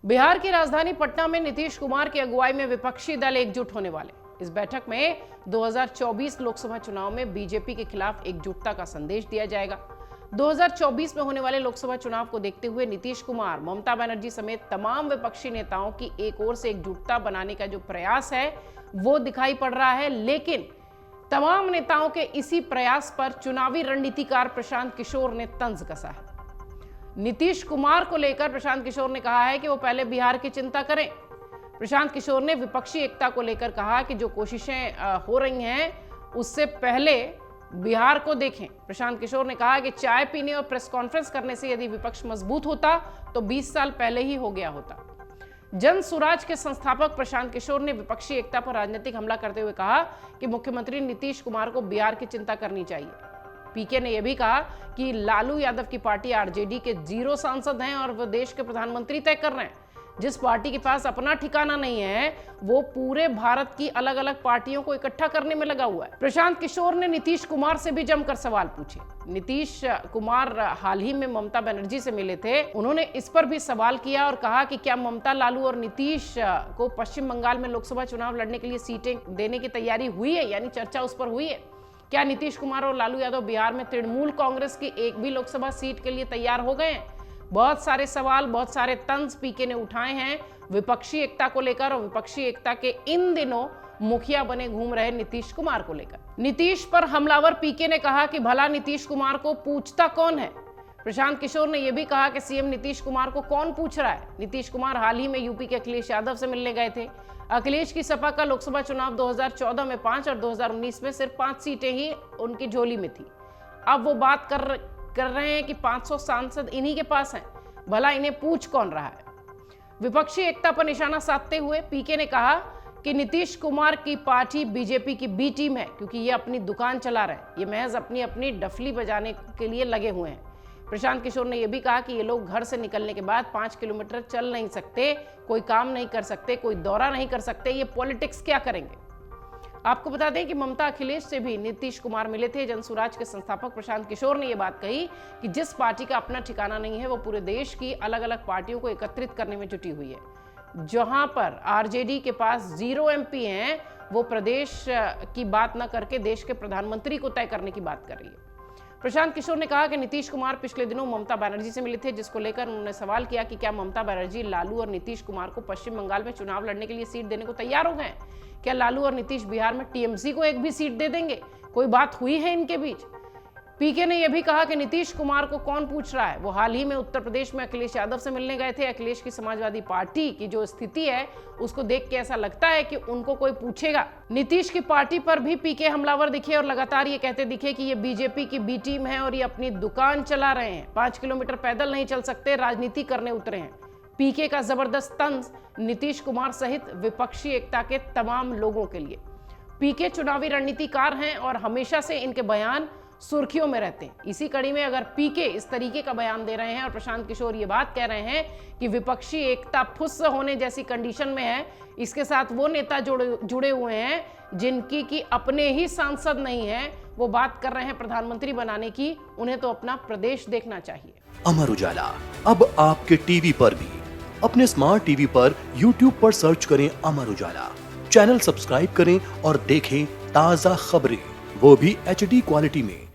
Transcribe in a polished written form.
बिहार की राजधानी पटना में नीतीश कुमार की अगुवाई में विपक्षी दल एकजुट होने वाले। इस बैठक में 2024 लोकसभा चुनाव में बीजेपी के खिलाफ एकजुटता का संदेश दिया जाएगा। 2024 में होने वाले लोकसभा चुनाव को देखते हुए नीतीश कुमार, ममता बनर्जी समेत तमाम विपक्षी नेताओं की एक ओर से एकजुटता बनाने का जो प्रयास है वो दिखाई पड़ रहा है, लेकिन तमाम नेताओं के इसी प्रयास पर चुनावी रणनीतिकार प्रशांत किशोर ने तंज कसा है। नीतीश कुमार को लेकर प्रशांत किशोर ने कहा है कि वो पहले बिहार की चिंता करें। प्रशांत किशोर ने विपक्षी एकता को लेकर कहा कि जो कोशिशें हो रही हैं उससे पहले बिहार को देखें। प्रशांत किशोर ने कहा कि चाय पीने और प्रेस कॉन्फ्रेंस करने से यदि विपक्ष मजबूत होता तो 20 साल पहले ही हो गया होता। जन सुराज के संस्थापक प्रशांत किशोर ने विपक्षी एकता पर राजनीतिक हमला करते हुए कहा कि मुख्यमंत्री नीतीश कुमार को बिहार की चिंता करनी चाहिए। पीके ने यह भी कहा कि लालू यादव की पार्टी आरजेडी के 0 सांसद हैं और वह देश के प्रधानमंत्री तय कर रहे हैं। जिस पार्टी के पास अपना ठिकाना नहीं है वो पूरे भारत की अलग अलग पार्टियों को इकट्ठा करने में लगा हुआ है। प्रशांत किशोर ने नीतीश कुमार से भी जमकर सवाल पूछे। नीतीश कुमार हाल ही में ममता बनर्जी से मिले थे। उन्होंने इस पर भी सवाल किया और कहा कि क्या ममता, लालू और नीतीश को पश्चिम बंगाल में लोकसभा चुनाव लड़ने के लिए सीटें देने की तैयारी हुई है, यानी चर्चा उस पर हुई है। क्या नीतीश कुमार और लालू यादव बिहार में तृणमूल कांग्रेस की एक भी लोकसभा सीट के लिए तैयार हो गए हैं? बहुत सारे सवाल, बहुत सारे तंज पीके ने उठाए हैं विपक्षी एकता को लेकर और विपक्षी एकता के इन दिनों मुखिया बने घूम रहे नीतीश कुमार को लेकर। नीतीश पर हमलावर पीके ने कहा कि भला नीतीश कुमार को पूछता कौन है। प्रशांत किशोर ने यह भी कहा कि सीएम नीतीश कुमार को कौन पूछ रहा है। नीतीश कुमार हाल ही में यूपी के अखिलेश यादव से मिलने गए थे। अखिलेश की सपा का लोकसभा चुनाव 2014 में 5 और 2019 में सिर्फ 5 सीटें ही उनकी झोली में थी। अब वो बात कर रहे हैं कि 500 सांसद इन्हीं के पास हैं, भला इन्हें पूछ कौन रहा है। विपक्षी एकता पर निशाना साधते हुए पीके ने कहा कि नीतीश कुमार की पार्टी बीजेपी की बी टीम है, क्योंकि ये अपनी दुकान चला रहे हैं, ये महज अपनी अपनी डफली बजाने के लिए लगे हुए हैं। प्रशांत किशोर ने यह भी कहा कि ये लोग घर से निकलने के बाद 5 किलोमीटर चल नहीं सकते, कोई काम नहीं कर सकते, कोई दौरा नहीं कर सकते, ये पॉलिटिक्स क्या करेंगे। आपको बता दें कि ममता अखिलेश से भी नीतीश कुमार मिले थे। जनसुराज के संस्थापक प्रशांत किशोर ने यह बात कही कि जिस पार्टी का अपना ठिकाना नहीं है वो पूरे देश की अलग अलग पार्टियों को एकत्रित करने में जुटी हुई है। जहां पर आरजेडी के पास 0 एमपी हैं, वो प्रदेश की बात न करके देश के प्रधानमंत्री को तय करने की बात कर रही है। प्रशांत किशोर ने कहा कि नीतीश कुमार पिछले दिनों ममता बनर्जी से मिले थे, जिसको लेकर उन्होंने सवाल किया कि क्या ममता बनर्जी लालू और नीतीश कुमार को पश्चिम बंगाल में चुनाव लड़ने के लिए सीट देने को तैयार हो गए? क्या लालू और नीतीश बिहार में टीएमसी को एक भी सीट दे देंगे? कोई बात हुई है इनके बीच? पीके ने यह भी कहा कि नीतीश कुमार को कौन पूछ रहा है। वो हाल ही में उत्तर प्रदेश में अखिलेश यादव से मिलने गए थे। अखिलेश की समाजवादी पार्टी की जो स्थिति है उसको देख के ऐसा लगता है कि उनको कोई पूछेगा। नीतीश की पार्टी पर भी पीके हमलावर दिखे और लगातार ये कहते दिखे कि ये बीजेपी की बी टीम है और ये अपनी दुकान चला रहे हैं, 5 किलोमीटर पैदल नहीं चल सकते, राजनीति करने उतरे हैं। पीके का जबरदस्त तंज नीतीश कुमार सहित विपक्षी एकता के तमाम लोगों के लिए। पीके चुनावी रणनीतिकार हैं और हमेशा से इनके बयान सुर्खियों में रहते हैं। इसी कड़ी में अगर पीके इस तरीके का बयान दे रहे हैं और प्रशांत किशोर ये बात कह रहे हैं कि विपक्षी एकता फुस होने जैसी कंडीशन में है, इसके साथ वो नेता जुड़े हुए हैं जिनकी कि अपने ही सांसद नहीं है, वो बात कर रहे हैं प्रधानमंत्री बनाने की, उन्हें तो अपना प्रदेश देखना चाहिए। अमर उजाला अब आपके टीवी पर भी। अपने स्मार्ट टीवी पर YouTube पर सर्च करें अमर उजाला, चैनल सब्सक्राइब करें और देखें ताजा खबरें, वो भी HD क्वालिटी में।